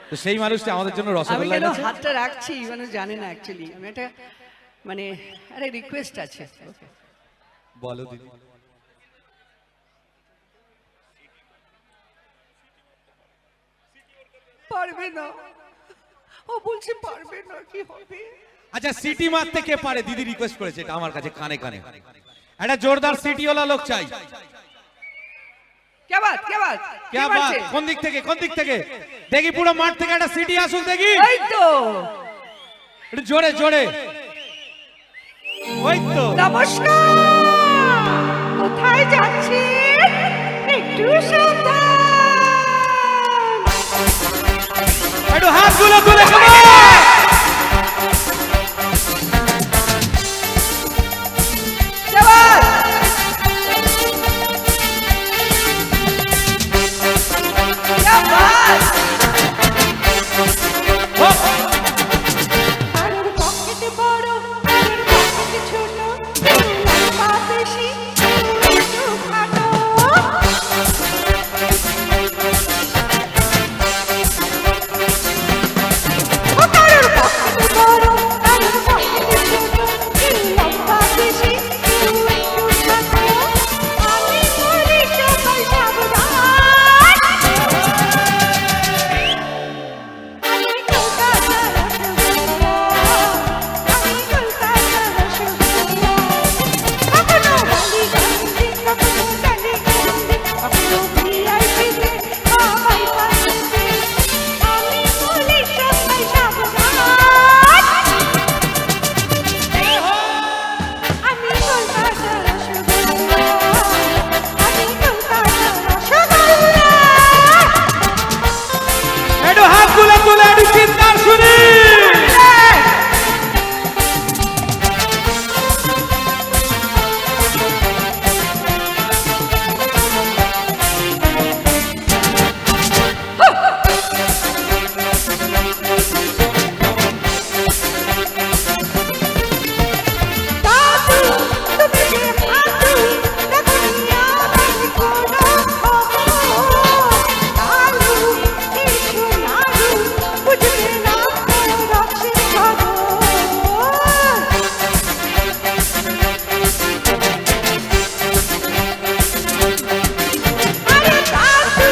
তো সেই মানুষটা আমাদের জন্য আমি রসগোল্লা কেন এনেছে। হাতটা রাখছি মানুষ জানে না অ্যাকচুয়ালি। আমি একটা মানে আরে রিকোয়েস্ট আছে। বলো দিদি। পারবে না, ও বলছে পারবে না, কি হবে? আচ্ছা সিটি মারতে কে পারে? দিদি রিকোয়েস্ট করেছে এটা আমার কাছে কানে কানে। একটা জোরদার সিটিওয়ালা লোক চাই। কে বাত কে বাত কে বাত? কোন দিক থেকে কোন দিক থেকে? দেখি পুরো মাঠ থেকে একটা সিটি আসুক দেখি। এই তো একটু জোরে জোরে। ওই তো। নমস্কার, কোথায় যাচ্ছি একটু সাবধান। একটু হাতগুলো তুলে come on! কে বাত? কে বাত? কারোর পকেটে বড়, কারোর পকেটে ছোট, কেউ লম্বা বেশি, কেউ একটু খাটো। ও কারোর পকেটে বড়, কারোর পকেটে ছোট, কেউ লম্বা বেশি, কেউ একটু খাটো। আমি বলি সবাই সাবধান। আমি কলকাতা রসগোল্লা, আমি কলকাতা রসগোল্লা। কখনো বালিগঞ্জে, কখনো টালিগঞ্জে, কখনো ভিআইপিতে, আমায় পাচ্ছে। আমি বলি সবাই সাবধান। আমি কলকাতা রসগোল্লা, আমি কলকাতা রসগোল্লা। একটু হাতগুলো তুলে একটু চিৎকার শুনি। দাদু তুমি যে হাতু দেখনি আমার কোনো খবর। লালু কিছু নাড়ু বুঝবে না রসের খবর। আরে দাদু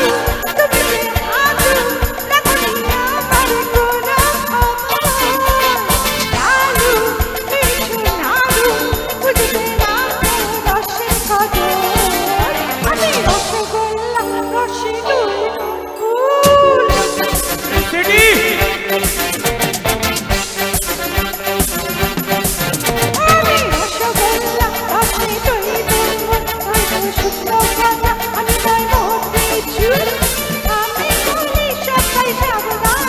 তুমি যে হাতু দেখনি আমার কোনো খবর। লালু কিছু নাড়ু বুঝবে না রসের খবর। আমি রসগোল্লা রসে দুল সিটি আমি রসগোল্লা রসে দুল হয়তো শুকনো কথা আমি তাই মধ্যে চুল। আমি বলি সবাই সাবধান।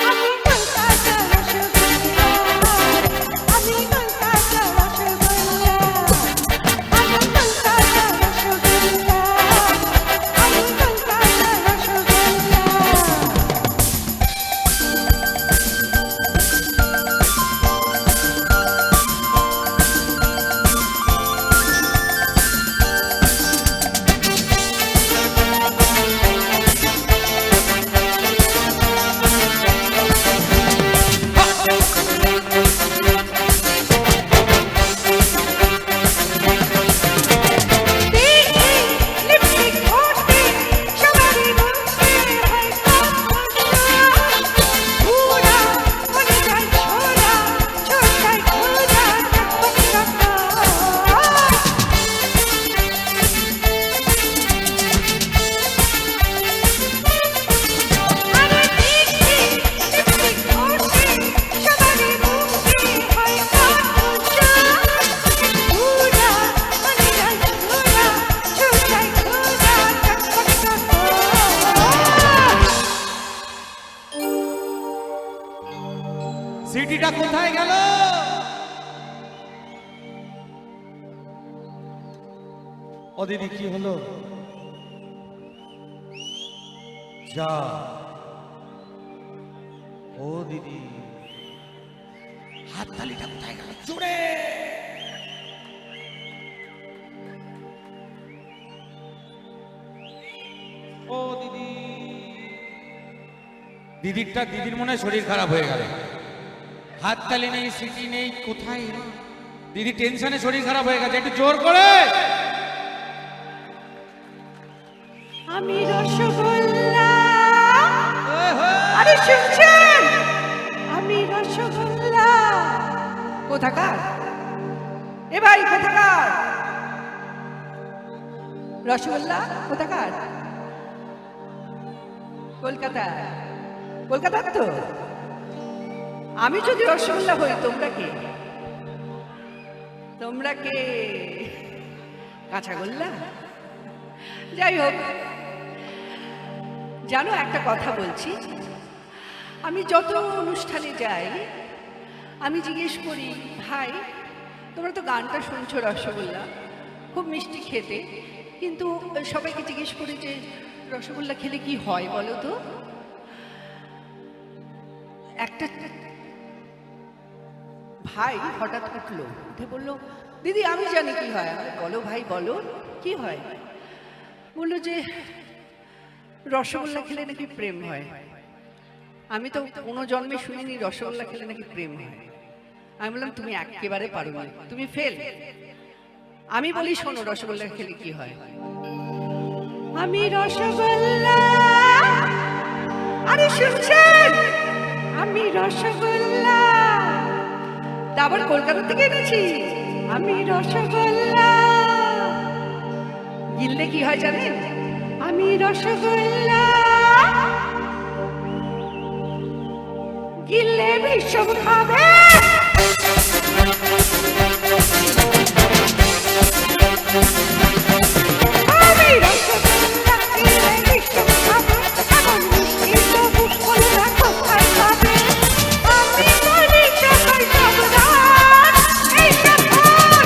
আমি কলকাতা রসগোল্লা, আমি কলকাতা রসগোল্লা, আমি কলকাতা রসগোল্লা, আমি কলকাতা রসগোল্লা। দেখি লিপস্টিক ভর্তি সবারই মুখে হয় সমস্যা। ঘোরা মনে যায় ছোড়া, ছোটায় ঘোরা চকচকা। আরে দেখি লিপস্টিক ভর্তি সবারই মুখে হয় সমস্যা। ঘোরা মনে যায় ছোড়া, ছোটায় ঘোরা চকচকা। সিটিটা কোথায় গেল? ও দিদি কি হলো? যা ও দিদি হাততালিটা কোথায় গেল? জোরে। ও দিদি, দিদির মনে হয় শরীর খারাপ হয়ে গেল। হাততালি নেই, সিটি নেই, কোথায় এরা? দিদি টেনশনে শরীর খারাপ হয়ে গেছে, একটু জোর করে। আমি রসগোল্লা, আরে শুনছেন? আমি রসগোল্লা। কোথাকার? এ ভাই কোথাকার? রসগোল্লা কোথাকার? কলকাতা। কলকাতার তো? আমি যদি রসগোল্লা হই, তোমরা কে? তোমরা কে? কাঁচাগোল্লা? যাই হোক, জানো একটা কথা বলছি, আমি যত অনুষ্ঠানে যাই আমি জিজ্ঞেস করি, ভাই তোমরা তো গানটা শুনছো রসগোল্লা, খুব মিষ্টি খেতে, কিন্তু সবাইকে জিজ্ঞেস করি যে রসগোল্লা খেলে কি হয় বলো তো? একটা ভাই হঠাৎ উঠলো, উঠে বললো, দিদি আমি জানি কি হয়। আমি বললাম, বলো ভাই বলো কি হয়? বললো যে রসগোল্লা খেলে নাকি প্রেম হয়। আমি তো কোনো জন্মে শুনিনি রসগোল্লা খেলে নাকি প্রেম হয়। আমি বললাম তুমি একেবারে পারো না, তুমি ফেল। আমি বলি শোনো রসগোল্লা খেলে কি হয়। আমি রসগোল্লা, আরে শুনছেন? আমি রসগোল্লা, আবার কলকাতা থেকে এনেছি। আমি রসগোল্লা, গিললে কি হয় জানেন? আমি রসগোল্লা গিললে ভীষণ খাবে। আমি রসগোল্লা গিললে ভীষণ খাবে, এমন মিষ্টি তবু বলো না কোথায় খাবে। আমি বলি সবাই সাবধান, এই সাবধান।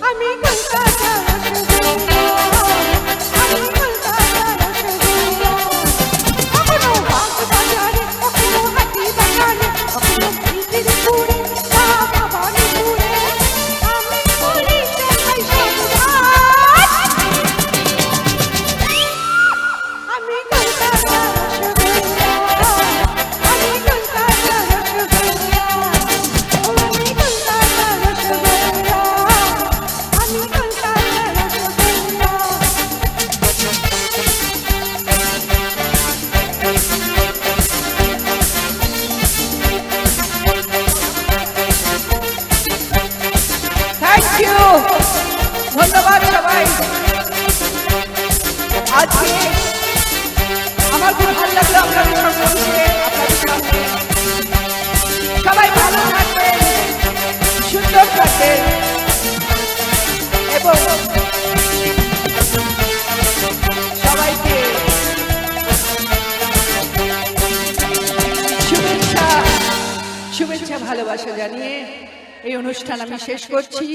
আমি কলকাতা রসগোল্লা, আমি কলকাতা রসগোল্লা। কখনো বাগবাজারে, কখনো হাতিবাগানে, কখনো খিদিরপুরে বা ভবানীপুরে। আমি বলি সবাই সাবধান, আমি কলকাতা রসগোল্লা, আমি কলকাতা রসগোল্লা, আমি কলকাতা রসগোল্লা, আমি কলকাতা রসগোল্লা। থ্যাংক ইউ, ধন্যবাদ সবাই। আজকে আমার খুব ভালো লাগলো আপনাদের সঙ্গে মিশে, আপনাদের সঙ্গে। সবাই ভালো থাকবেন, সুন্দর থাকবেন এবং সবাইকে শুভেচ্ছা শুভেচ্ছা ভালোবাসা জানিয়ে এই অনুষ্ঠান আমি শেষ করছি।